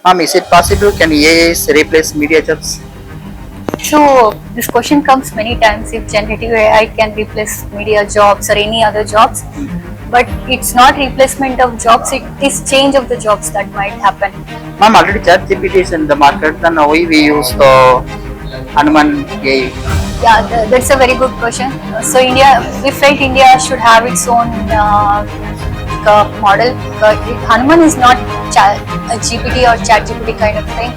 Is it possible can AIs replace media jobs? So this question comes many times if generative AI can replace media jobs or any other jobs, but it's not replacement of jobs, it is change of the jobs that might happen. Already ChatGPT is in the market, then why we use the Hanuman AI? Yeah, that's a very good question. So India, we felt India should have its own model. Hanuman is not a GPT or chat GPT kind of thing.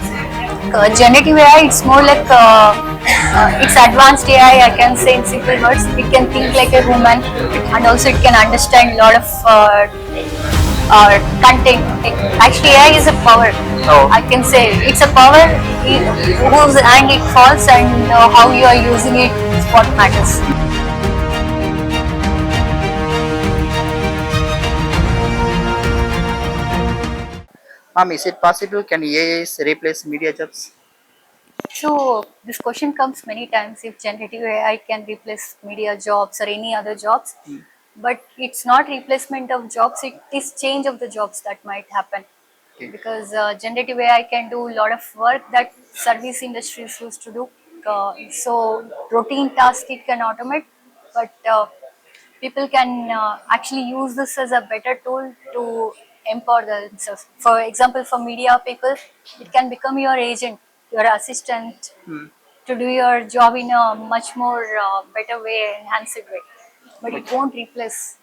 Generative AI, it's more like it's advanced AI. I can say in simple words, it can think like a human, and also it can understand a lot of content. Actually, AI is a power. Oh. I can say it's a power whose hand it falls, and how you are using it is what matters. Is it possible can AIs replace media jobs? So this question comes many times if generative AI can replace media jobs or any other jobs, but it's not replacement of jobs, it is change of the jobs that might happen. Okay. Because generative AI can do a lot of work that service industries used to do. So routine tasks it can automate, but people can actually use this as a better tool to empower themselves. For example, for media people, it can become your agent, your assistant, to do your job in a much more better way, enhanced way. But it won't replace,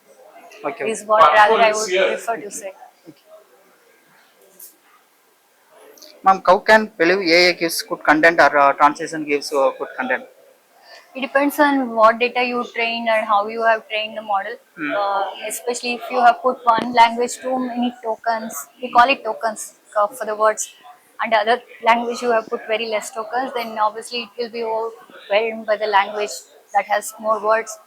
Okay. is what rather I would prefer to say. How can believe AI gives good content or translation gives good content? It depends on what data you train and how you have trained the model. Especially if you have put one language too many tokens, we call it tokens for the words, and other language you have put very less tokens, then obviously it will be overwhelmed by the language that has more words.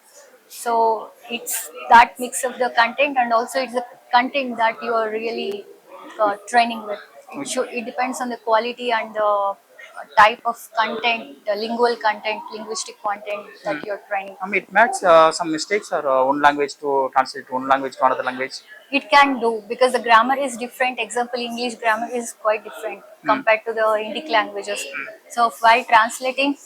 So it's that mix of the content, and also it's the content that you are really training with. It depends on the quality and the type of content, the lingual content, linguistic content that you're training. It makes some mistakes or one language to translate one language to another language. It can do because the grammar is different. Example, English grammar is quite different compared to the Indic languages. So while translating,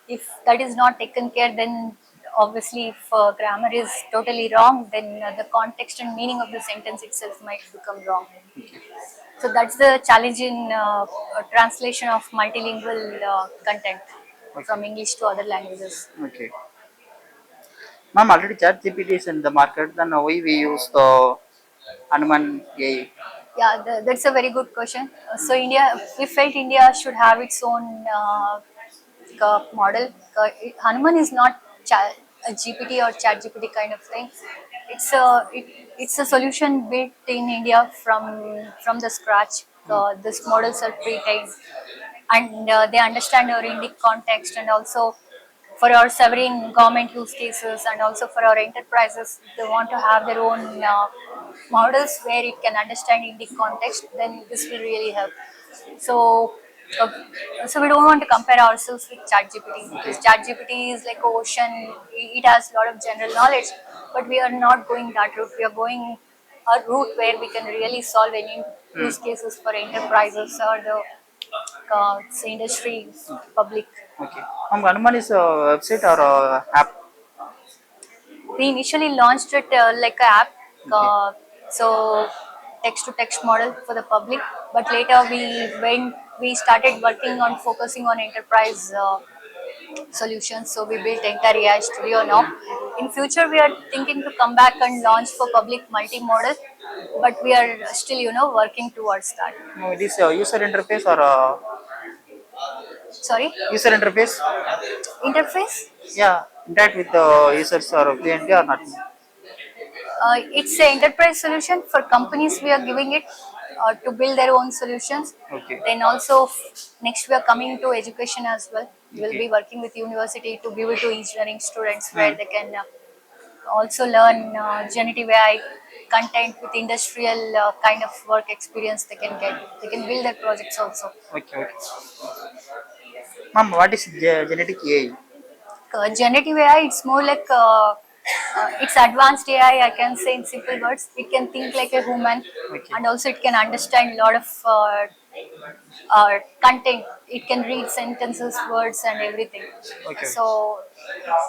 if that is not taken care, then obviously if grammar is totally wrong, then the context and meaning of the sentence itself might become wrong. So that's the challenge in translation of multilingual content from English to other languages. Okay. Already ChatGPT is in the market, then why we use the Hanuman AI? Yeah, that's a very good question. So India, we felt India should have its own model. Hanuman is not a GPT or chat GPT kind of thing. It's a solution built in India from the scratch. These models are pre-trained, and they understand our Indic context, and also for our sovereign government use cases, and also for our enterprises, if they want to have their own models where it can understand Indic context, then this will really help. So, uh, so we don't want to compare ourselves with ChatGPT because ChatGPT is like ocean. It has a lot of general knowledge, but we are not going that route. We are going a route where we can really solve any use cases for enterprises or the industry, public. Okay. Hanuman is a website or a app? We initially launched it like a app, Okay. so text to text model for the public. But later we started working on focusing on enterprise solutions. So we built entire AI studio now. In future, we are thinking to come back and launch for public multi-model, but we are still working towards that. No, it is a user interface or Sorry, user interface. interface. Yeah, interact with the users or client or not. It's an enterprise solution for companies. We are giving it to build their own solutions. Okay. Then also next we are coming to education as well. We'll Okay. be working with university to give it to engineering students where they can also learn generative AI content with industrial kind of work experience they can get. They can build their projects also. Okay. Okay. What is genetic AI? Generative AI, it's more like it's advanced AI. I can say in simple words, it can think like a human, Okay. and also it can understand a lot of content. It can read sentences, words, and everything. Okay. So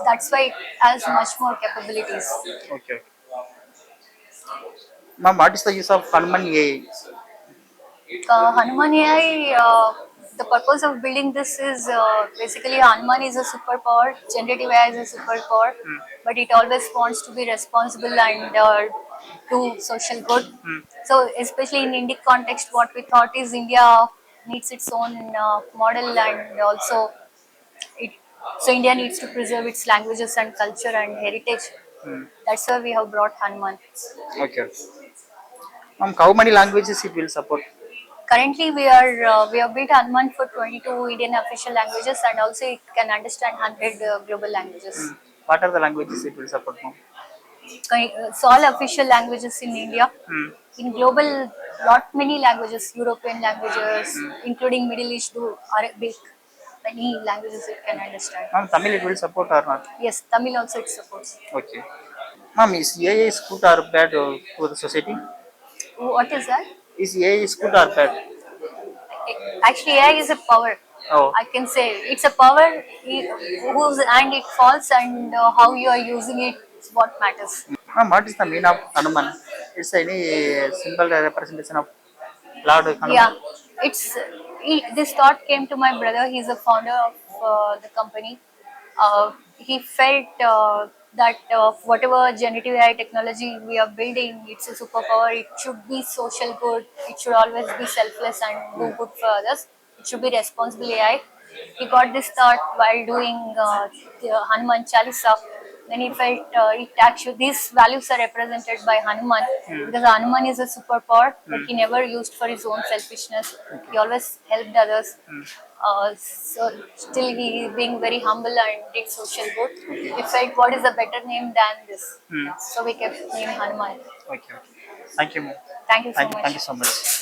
that's why it has much more capabilities. Okay. Ma'am, what is the use of Hanuman AI? Hanuman AI, the purpose of building this is basically Hanuman is a superpower, generative AI is a superpower, but it always wants to be responsible and do social good. So, especially in Indic context, what we thought is India needs its own model, and also it, so India needs to preserve its languages and culture and heritage. That's why we have brought Hanuman. Okay. Ma'am, how many languages it will support? Currently, we have built Hanuman for 22 Indian official languages, and also it can understand 100 global languages. What are the languages it will support, ma'am? So all official languages in India. In global, lot many languages, European languages, including Middle East, Arabic, many languages it can understand. Ma'am, Tamil it will support or not? Yes, Tamil also it supports. Okay. Ma'am, is AI is good or bad to the society? What is that? Is AI is good or bad? Actually, AI is a power. Oh, I can say it's a power whose hand it falls, and how you are using it is what matters. ma'am, what is the meaning of Hanuman? It's any symbol representation of Lord Yeah, Hanuman? this thought came to my brother. He's the founder of the company. He felt that whatever generative AI technology we are building, it's a superpower. It should be social good. It should always be selfless and do good for others. It should be responsible AI. He got this thought while doing the Hanuman Chalisa. Then he felt it actually these values are represented by Hanuman, because Hanuman is a superpower, but he never used for his own selfishness. He always helped others. So still he being very humble and did social good. We felt what is a better name than this. So we kept name Hanuman. Okay. Thank you, ma'am. Thank you so Thank you much. so much.